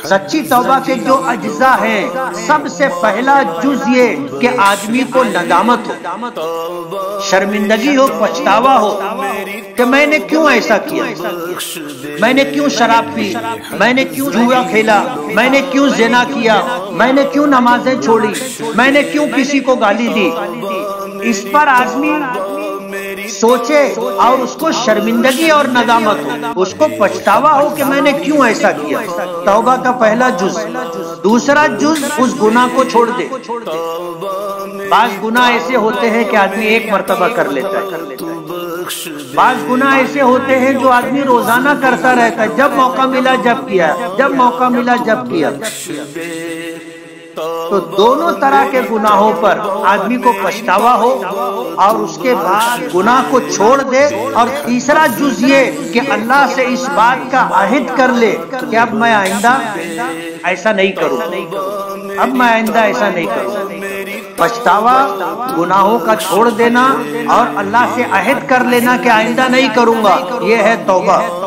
سچی توبہ کے جو اجزاء ہیں، سب سے پہلا جز یہ کہ آدمی کو ندامت ہو، شرمندگی ہو، پچھتاوا ہو کہ میں نے کیوں ایسا کیا، میں نے کیوں شراب پی، میں نے کیوں جوا کھیلا، میں نے کیوں زنا کیا، میں نے کیوں نمازیں چھوڑی، میں نے کیوں کسی کو گالی دی۔ اس پر آدمی سوچے اور اس کو شرمندگی اور ندامت ہو، اس کو پچھتاوا ہو کہ میں نے کیوں ایسا کیا۔ توبہ کا پہلا جز۔ دوسرا جز اس گناہ کو چھوڑ دے۔ بعض گناہ ایسے ہوتے ہیں کہ آدمی ایک مرتبہ کر لیتا ہے، بعض گناہ ایسے ہوتے ہیں جو آدمی روزانہ کرتا رہتا ہے، جب موقع ملا جب کیا، جب موقع ملا جب کیا۔ تو دونوں طرح کے گناہوں پر آدمی کو پچھتاوا ہو اور اس کے بعد گناہ کو چھوڑ دے۔ اور تیسرا جز یہ کہ اللہ سے اس بات کا عہد کر لے کہ اب میں آئندہ ایسا نہیں کروں، اب میں آئندہ ایسا نہیں کروں۔ پچھتاوا، گناہوں کا چھوڑ دینا اور اللہ سے عہد کر لینا کہ آئندہ نہیں کروں گا، یہ ہے توبہ۔